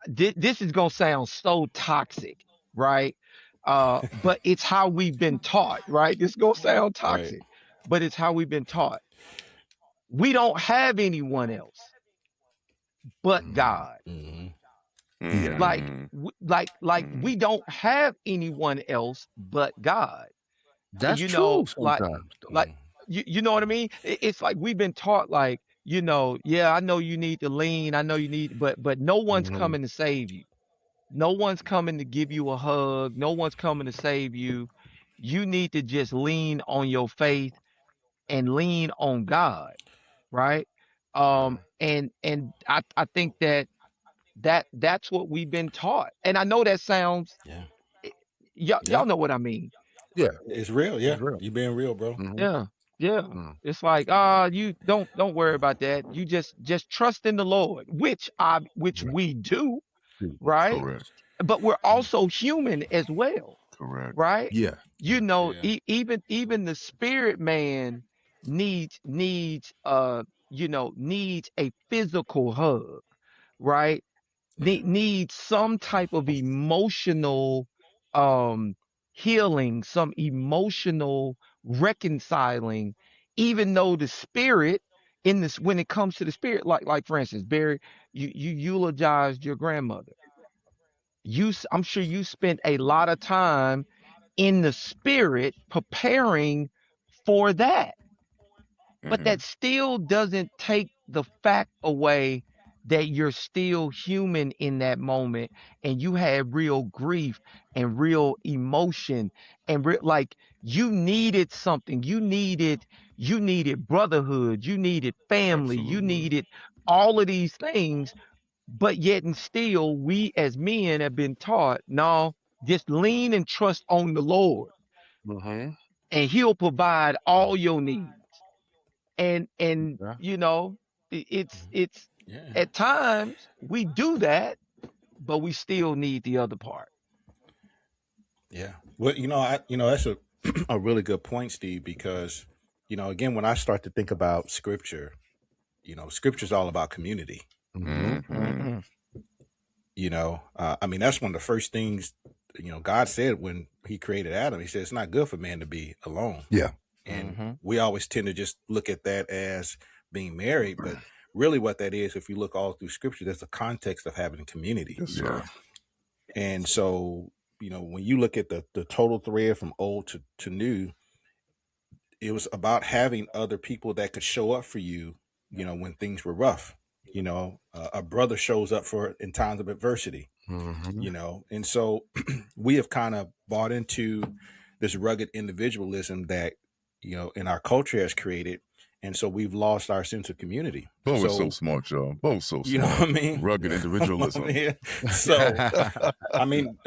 [SPEAKER 3] This is gonna sound so toxic, right? But it's how we've been taught, right? This is gonna sound toxic, but it's how we've been taught. We don't have anyone else but God. Like we don't have anyone else but God.
[SPEAKER 2] That's true
[SPEAKER 3] Like
[SPEAKER 2] sometimes.
[SPEAKER 3] you know what I mean? It's like we've been taught, like, I know you need to lean, I know you need, but no one's coming to save you. No one's coming to give you a hug. No one's coming to save you. You need to just lean on your faith and lean on God, right? And I think that's what we've been taught. And I know that sounds, y'all know what I mean.
[SPEAKER 2] Yeah.
[SPEAKER 4] It's real. Yeah.
[SPEAKER 2] It's real.
[SPEAKER 4] You being real, bro.
[SPEAKER 3] Yeah. It's like, you don't worry about that. You just trust in the Lord, which we do, right?
[SPEAKER 1] Correct.
[SPEAKER 3] But we're also human as well,
[SPEAKER 1] Correct.
[SPEAKER 3] right?
[SPEAKER 2] Yeah.
[SPEAKER 3] Even the spirit man needs a physical hug, right? Needs some type of emotional healing, some emotional reconciling, even though the spirit in this, when it comes to the spirit, like for instance, Barry, you eulogized your grandmother. I'm sure you spent a lot of time in the spirit preparing for that. But that still doesn't take the fact away that you're still human in that moment, and you had real grief and real emotion, and like you needed something. You needed brotherhood, you needed family, you
[SPEAKER 1] Absolutely.
[SPEAKER 3] needed all of these things. But yet and still, we as men have been taught, no, just lean and trust on the Lord, and He'll provide all your needs. And it's at times we do that, but we still need the other part.
[SPEAKER 4] Yeah. Well, that's a a really good point, Steve, because again, when I start to think about scripture, scripture is all about community.
[SPEAKER 3] Mhm.
[SPEAKER 4] I mean, that's one of the first things God said when he created Adam, he said it's not good for man to be alone.
[SPEAKER 2] Yeah.
[SPEAKER 4] And we always tend to just look at that as being married, but really what that is, if you look all through scripture, there's a context of having community.
[SPEAKER 1] Yes, sir.
[SPEAKER 4] And so, when you look at the total thread from old to new, it was about having other people that could show up for you, when things were rough. A brother shows up in times of adversity, and so we have kind of bought into this rugged individualism that, in our culture has created. And so we've lost our sense of community.
[SPEAKER 1] Both are so smart, y'all. Both so smart.
[SPEAKER 4] You know what I mean?
[SPEAKER 1] Rugged individualism.
[SPEAKER 4] So,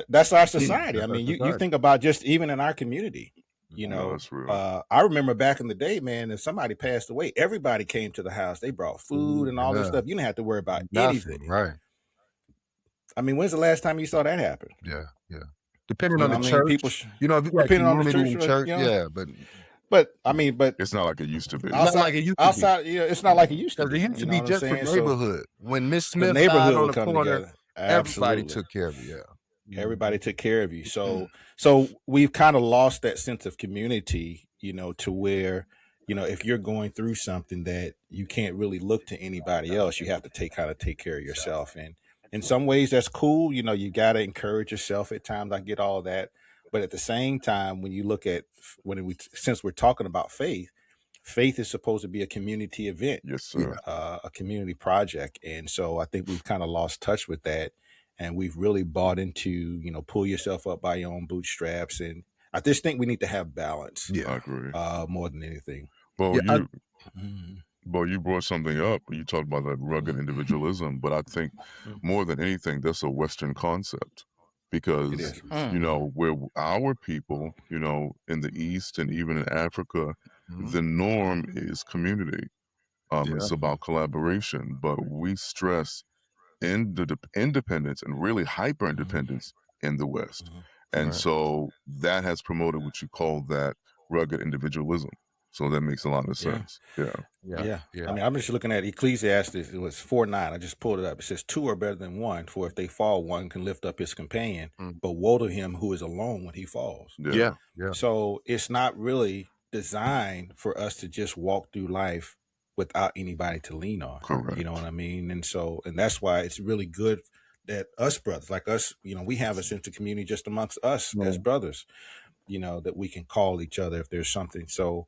[SPEAKER 4] that's our society. You think about just even in our community,
[SPEAKER 1] that's real.
[SPEAKER 4] I remember back in the day, man, if somebody passed away, everybody came to the house. They brought food and all this stuff. You didn't have to worry about anything.
[SPEAKER 2] Right.
[SPEAKER 4] When's the last time you saw that happen?
[SPEAKER 2] Yeah. Depending on the church,
[SPEAKER 4] people
[SPEAKER 2] depending on the church, yeah,
[SPEAKER 4] but
[SPEAKER 1] it's not like it used to be.
[SPEAKER 4] Outside, it's not like it used to be.
[SPEAKER 2] Because it used to be just the neighborhood. When Miss Smith
[SPEAKER 4] died on the
[SPEAKER 2] corner, everybody took care of you. Yeah,
[SPEAKER 4] everybody took care of you. So we've kind of lost that sense of community, to where, if you're going through something that you can't really look to anybody else, you have to take care of yourself. And in some ways that's cool. You got to encourage yourself at times. I get all that. But at the same time, when you look at since we're talking about faith is supposed to be a community event.
[SPEAKER 1] Yes, sir.
[SPEAKER 4] A community project. And so I think we've kind of lost touch with that. And we've really bought into, pull yourself up by your own bootstraps. And I just think we need to have balance.
[SPEAKER 1] Yeah, I agree.
[SPEAKER 4] More than anything.
[SPEAKER 1] Well, you brought something up. You talked about that rugged individualism, but I think more than anything, that's a Western concept. Because, we're our people, in the East and even in Africa, the norm is community. It's about collaboration, but we stress independence and really hyper independence in the West. And so that has promoted what you call that rugged individualism. So that makes a lot of sense. Yeah.
[SPEAKER 4] I'm just looking at Ecclesiastes. It was 4:9. I just pulled it up. It says, 2 are better than 1, for if they fall, one can lift up his companion. But woe to him who is alone when he falls.
[SPEAKER 2] Yeah.
[SPEAKER 4] So it's not really designed for us to just walk through life without anybody to lean on.
[SPEAKER 1] Correct.
[SPEAKER 4] You know what I mean? And that's why it's really good that us brothers, like us, we have a sense of community just amongst us as brothers, that we can call each other if there's something. So,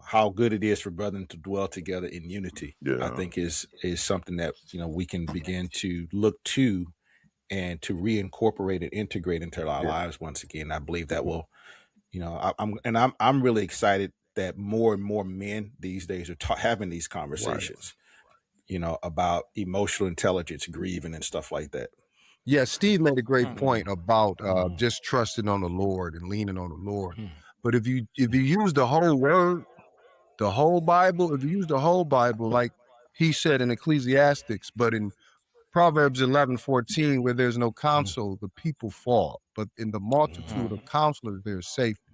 [SPEAKER 4] how good it is for brethren to dwell together in unity, I think is something that, we can begin to look to and to reincorporate and integrate into our lives once again. I believe that will, I'm really excited that more and more men these days are having these conversations, about emotional intelligence, grieving and stuff like that.
[SPEAKER 2] Yeah, Steve made a great point about just trusting on the Lord and leaning on the Lord. But if you use the whole word, the whole Bible, like he said in Ecclesiastics, but in Proverbs 11:14, where there's no counsel, the people fall. But in the multitude of counselors, there's safety.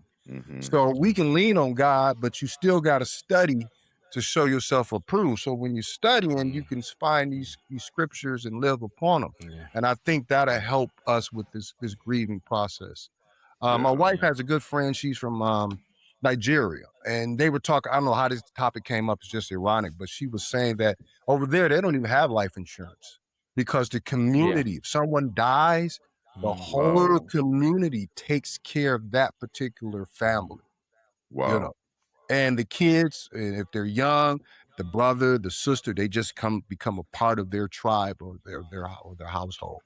[SPEAKER 2] So we can lean on God, but you still got to study to show yourself approved. So when you're studying, you can find these scriptures and live upon them. And I think that'll help us with this grieving process. My wife has a good friend. She's from Nigeria, and they were talking. I don't know how this topic came up. It's just ironic, but she was saying that over there they don't even have life insurance because the community, if someone dies, the whole community takes care of that particular family.
[SPEAKER 1] Wow.
[SPEAKER 2] And the kids, if they're young, the brother, the sister, they just become a part of their tribe or their household.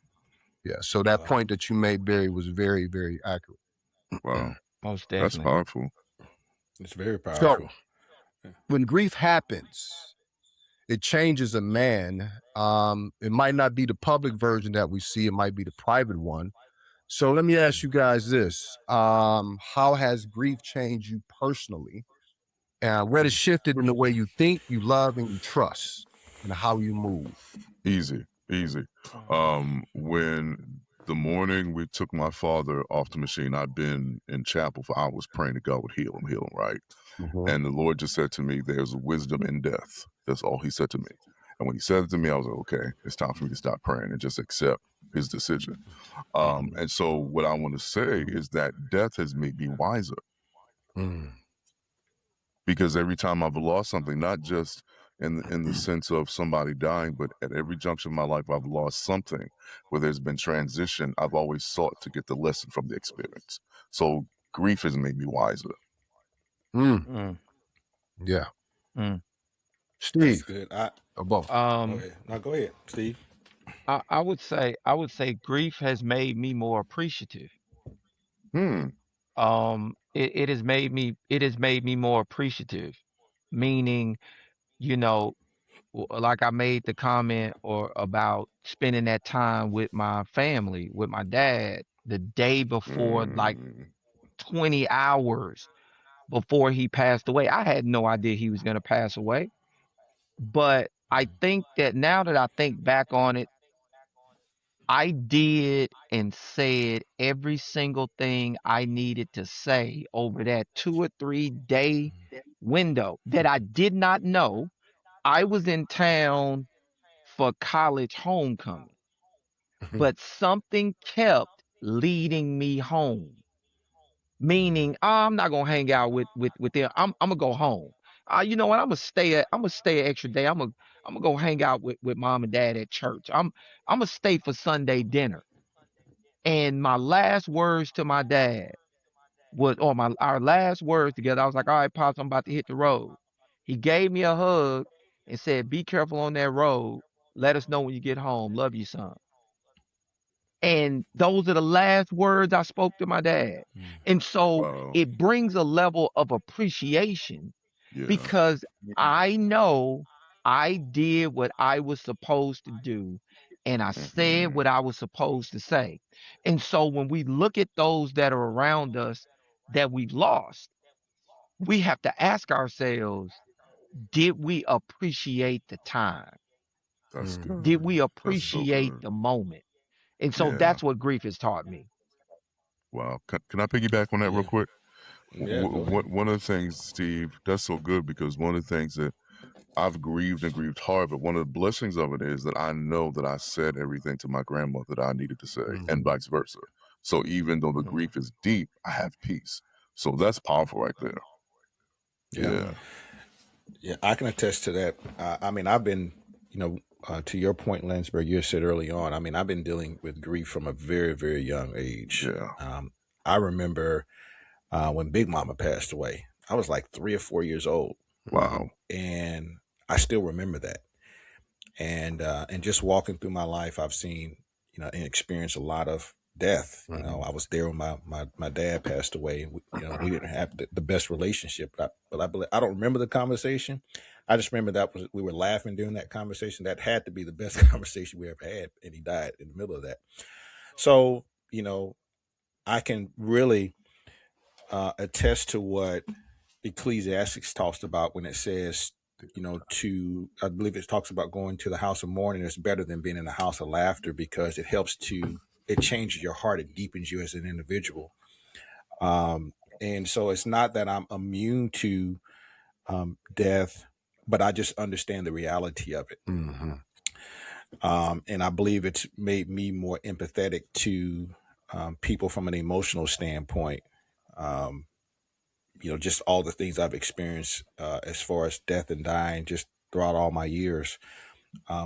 [SPEAKER 2] Yeah. So that point that you made, Barry, was very, very accurate.
[SPEAKER 1] Wow.
[SPEAKER 3] Most definitely.
[SPEAKER 1] That's powerful.
[SPEAKER 4] It's very powerful.
[SPEAKER 2] So when grief happens, it changes a man. It might not be the public version that we see. It might be the private one. So let me ask you guys this. How has grief changed you personally? What has shifted in the way you think, you love, and you trust, and how you move?
[SPEAKER 1] Easy. When the morning we took my father off the machine, I'd been in chapel for hours praying that God would heal him, right? And the Lord just said to me, there's wisdom in death. That's all he said to me. And when he said it to me, I was like, okay, it's time for me to stop praying and just accept his decision. And so what I want to say is that death has made me wiser, because every time I've lost something, not just in the sense of somebody dying, but at every juncture of my life, I've lost something where there's been transition. I've always sought to get the lesson from the experience. So grief has made me wiser.
[SPEAKER 2] Yeah.
[SPEAKER 4] That's
[SPEAKER 2] Steve,
[SPEAKER 4] good.
[SPEAKER 2] or both.
[SPEAKER 4] Go ahead. No, go ahead, Steve.
[SPEAKER 3] I would say grief has made me more appreciative. It has made me more appreciative, meaning, you know, like I made the comment or about spending that time with my family, with my dad, the day before, like 20 hours before he passed away. I had no idea he was going to pass away. But I think that now that I think back on it, I did and said every single thing I needed to say over that 2 or 3 day window that I did not know. I was in town for college homecoming, but something kept leading me home. Meaning, I'm not gonna hang out with them. I'm gonna go home. You know what? I'm gonna stay an extra day. I'm gonna go hang out with mom and dad at church. I'm gonna stay for Sunday dinner. And my last words to my dad was, or my our last words together. I was like, "All right, pops, I'm about to hit the road." He gave me a hug and said, "Be careful on that road. Let us know when you get home. Love you, son." And those are the last words I spoke to my dad. And so
[SPEAKER 1] Wow.
[SPEAKER 3] it brings a level of appreciation
[SPEAKER 1] Yeah.
[SPEAKER 3] because I know I did what I was supposed to do and I said what I was supposed to say. And so when we look at those that are around us that we've lost, we have to ask ourselves, did we appreciate the time?
[SPEAKER 1] That's good.
[SPEAKER 3] Did we
[SPEAKER 1] That's so
[SPEAKER 3] appreciate
[SPEAKER 1] good.
[SPEAKER 3] the moment? And so
[SPEAKER 1] Yeah.
[SPEAKER 3] that's what grief has taught me.
[SPEAKER 1] Wow. Can I piggyback on that real quick?
[SPEAKER 4] Yeah, go ahead.
[SPEAKER 1] One of the things, Steve, that's so good, because one of the things that I've grieved and grieved hard, but one of the blessings of it is that I know that I said everything to my grandmother that I needed to say, and vice versa. So even though the grief is deep, I have peace. So that's powerful right there. Yeah.
[SPEAKER 4] Yeah, I can attest to that. I mean, I've been, to your point, Lansberg, you said early on, I mean, I've been dealing with grief from a very, very young age.
[SPEAKER 1] Yeah.
[SPEAKER 4] I remember when Big Mama passed away, I was like 3 or 4 years old.
[SPEAKER 1] Wow.
[SPEAKER 4] And I still remember that. And just walking through my life, I've seen, and experienced a lot of death. I was there when my dad passed away. We didn't have the best relationship, but I don't remember the conversation. I just remember we were laughing during that conversation. That had to be the best conversation we ever had, and he died in the middle of that. So, I can really attest to what Ecclesiastes talks about when it says, I believe it talks about going to the house of mourning is better than being in the house of laughter, because it changes your heart. It deepens you as an individual. And so it's not that I'm immune to death, but I just understand the reality of it. And I believe it's made me more empathetic to people from an emotional standpoint. Just all the things I've experienced as far as death and dying, just throughout all my years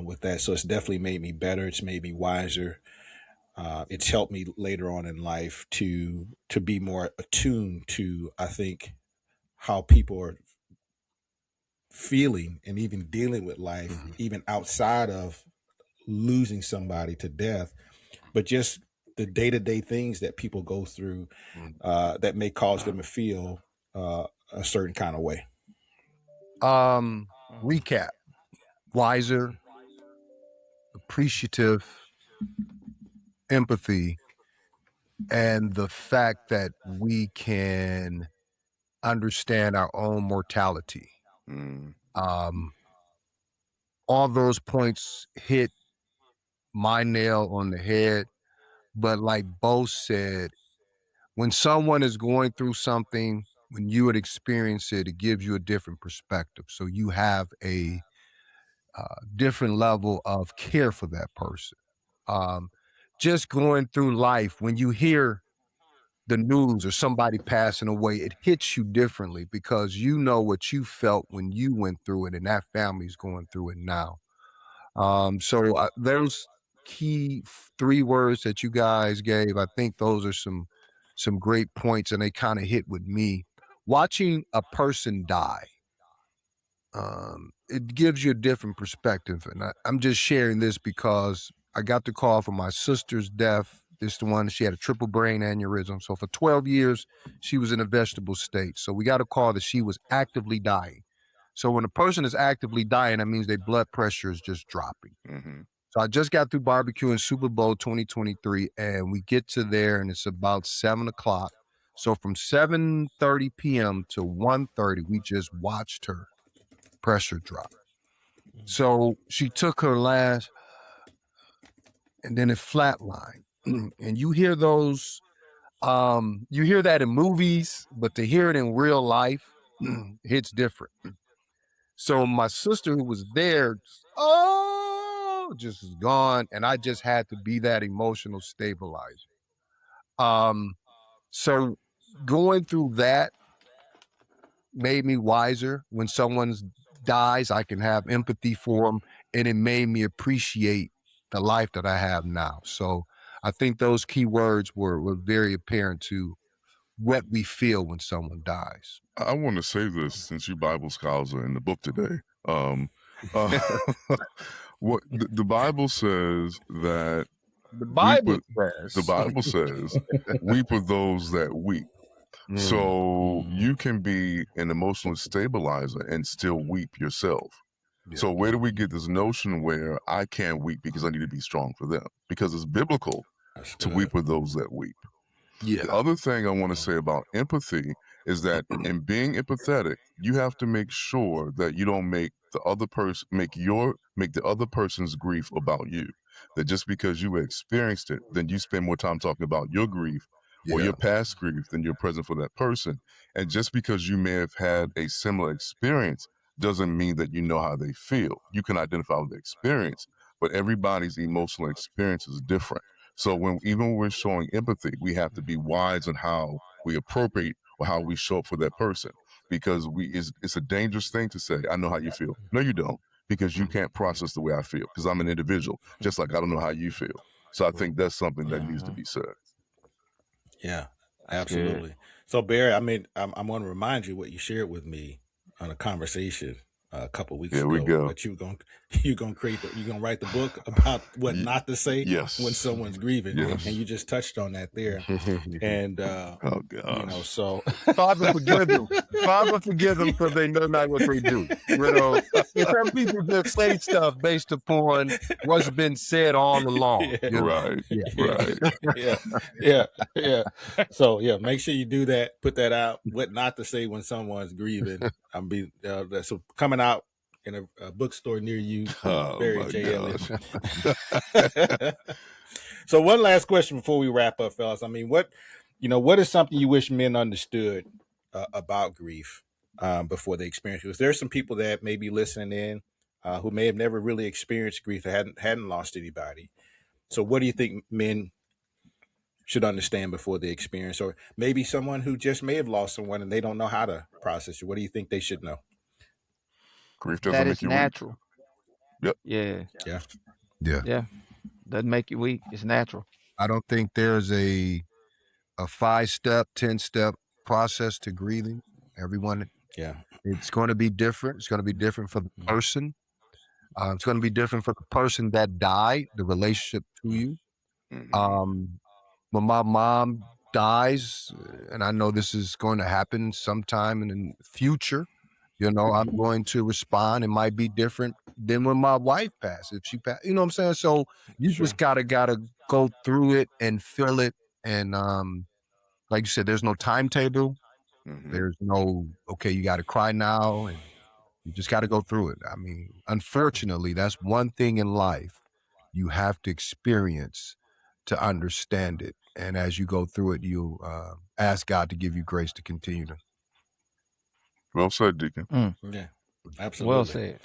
[SPEAKER 4] with that. So it's definitely made me better. It's made me wiser. It's helped me later on in life to be more attuned to, I think, how people are feeling and even dealing with life, even outside of losing somebody to death, but just the day-to-day things that people go through that may cause them to feel a certain kind of way.
[SPEAKER 2] Recap: wiser, appreciative, empathy, and the fact that we can understand our own mortality. All those points hit my nail on the head. But like Bo said, when someone is going through something, when you would experience it, it gives you a different perspective. So you have a different level of care for that person. just going through life, when you hear the news or somebody passing away, it hits you differently because you know what you felt when you went through it, and that family's going through it now. So those key 3 words that you guys gave, I think those are some great points, and they kind of hit with me. Watching a person die, it gives you a different perspective, and I'm just sharing this because I got the call for my sister's death. This the one, she had a triple brain aneurysm. So for 12 years, she was in a vegetable state. So we got a call that she was actively dying. So when a person is actively dying, that means their blood pressure is just dropping.
[SPEAKER 1] Mm-hmm.
[SPEAKER 2] So I just got through barbecuing Super Bowl 2023, and we get to there, and it's about 7 o'clock. So from 7:30 p.m. to 1:30, we just watched her pressure drop. So she took her last, and then it flatlined. And you hear those, you hear that in movies, but to hear it in real life hits different. So my sister, who was there, just is gone, and I just had to be that emotional stabilizer. So going through that made me wiser. When someone dies, I can have empathy for them, and it made me appreciate the life that I have now. So I think those key words were very apparent to what we feel when someone dies.
[SPEAKER 1] I want to say this since you Bible scholars are in the book today. What the Bible says that
[SPEAKER 2] The Bible
[SPEAKER 1] says weep with those that weep. So you can be an emotional stabilizer and still weep yourself.
[SPEAKER 2] Yeah.
[SPEAKER 1] So where do we get this notion where I can't weep because I need to be strong for them? Because it's biblical to weep with those that weep.
[SPEAKER 2] Yeah.
[SPEAKER 1] The other thing I want to say about empathy is that in being empathetic, you have to make sure that you don't make the other person make the other person's grief about you. That just because you experienced it, then you spend more time talking about your grief or your past grief than you're present for that person. And just because you may have had a similar experience doesn't mean that you know how they feel. You can identify with the experience, but everybody's emotional experience is different. So even when we're showing empathy, we have to be wise in how we appropriate or how we show up for that person, because it's a dangerous thing to say, I know how you feel. No, you don't, because you can't process the way I feel, because I'm an individual, just like I don't know how you feel. So I think that's something that needs to be said.
[SPEAKER 4] Yeah, absolutely. So Barry, I mean, I'm going to remind you what you shared with me on a conversation a couple weeks ago.
[SPEAKER 1] We go.
[SPEAKER 4] But you're gonna write the book about what not to say when someone's grieving.
[SPEAKER 1] Yes.
[SPEAKER 4] And you just touched on that there. And
[SPEAKER 1] oh gosh.
[SPEAKER 4] So
[SPEAKER 2] Father forgive them. Father forgive them because they know not what they do. Some people just say stuff based upon what's been said all along.
[SPEAKER 1] Right.
[SPEAKER 4] Yeah. So make sure you do that. Put that out. What not to say when someone's grieving. That's coming out in a bookstore near you. Barry J. Ellis. So one last question before we wrap up, fellas. I mean, what is something you wish men understood about grief before they experience it? Because there's some people that may be listening in who may have never really experienced grief, or hadn't lost anybody. So what do you think men should understand before they experience, or maybe someone who just may have lost someone and they don't know how to process it? What do you think they should know?
[SPEAKER 1] Grief doesn't
[SPEAKER 3] That
[SPEAKER 1] make
[SPEAKER 3] is
[SPEAKER 1] you
[SPEAKER 3] natural.
[SPEAKER 1] Yep.
[SPEAKER 3] Yeah. Doesn't make you weak. It's natural.
[SPEAKER 2] I don't think there's a 5-step, 10-step process to grieving. Everyone, it's going to be different. It's going to be different for the person. It's going to be different for the person that died, the relationship to you. When my mom dies, and I know this is going to happen sometime in the future, I'm going to respond. It might be different than when my wife passed. If she passed, you know what I'm saying? So you just gotta go through it and feel it. And like you said, there's no timetable. There's no, okay, you got to cry now, and you just got to go through it. I mean, unfortunately, that's one thing in life you have to experience to understand it. And as you go through it, you ask God to give you grace to continue to.
[SPEAKER 1] Well said, Deacon.
[SPEAKER 4] Yeah, absolutely.
[SPEAKER 3] Well said.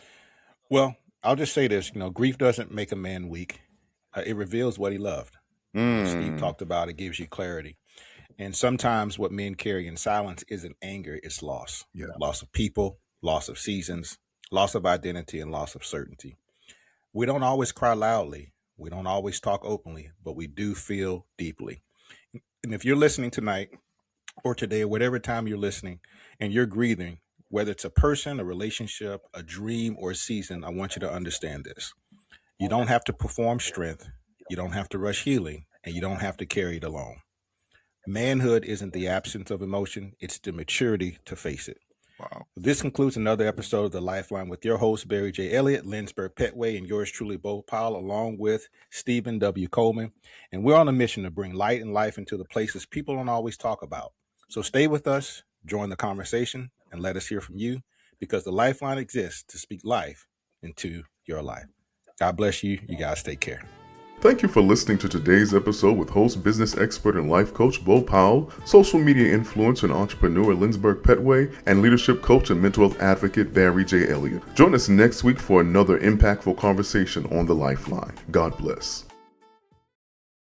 [SPEAKER 4] Well, I'll just say this, grief doesn't make a man weak. It reveals what he loved. Steve talked about it gives you clarity. And sometimes what men carry in silence isn't anger, it's loss.
[SPEAKER 1] Yeah.
[SPEAKER 4] Loss of people, loss of seasons, loss of identity, and loss of certainty. We don't always cry loudly. We don't always talk openly, but we do feel deeply. And if you're listening tonight or today, or whatever time you're listening, and you're grieving, whether it's a person, a relationship, a dream, or a season, I want you to understand this. You don't have to perform strength. You don't have to rush healing, and you don't have to carry it alone. Manhood isn't the absence of emotion. It's the maturity to face it.
[SPEAKER 1] Wow.
[SPEAKER 4] This concludes another episode of The Lifeline with your host, Barry J. Elliott, Lindsberg Petway, and yours truly, Bo Powell, along with Stephen W. Coleman. And we're on a mission to bring light and life into the places people don't always talk about. So stay with us, join the conversation, and let us hear from you, because The Lifeline exists to speak life into your life. God bless you. You guys take care.
[SPEAKER 1] Thank you for listening to today's episode with host, business expert, and life coach Bo Powell, social media influencer and entrepreneur Lindsberg Petway, and leadership coach and mental health advocate Barry J. Elliott. Join us next week for another impactful conversation on The Lifeline. God bless.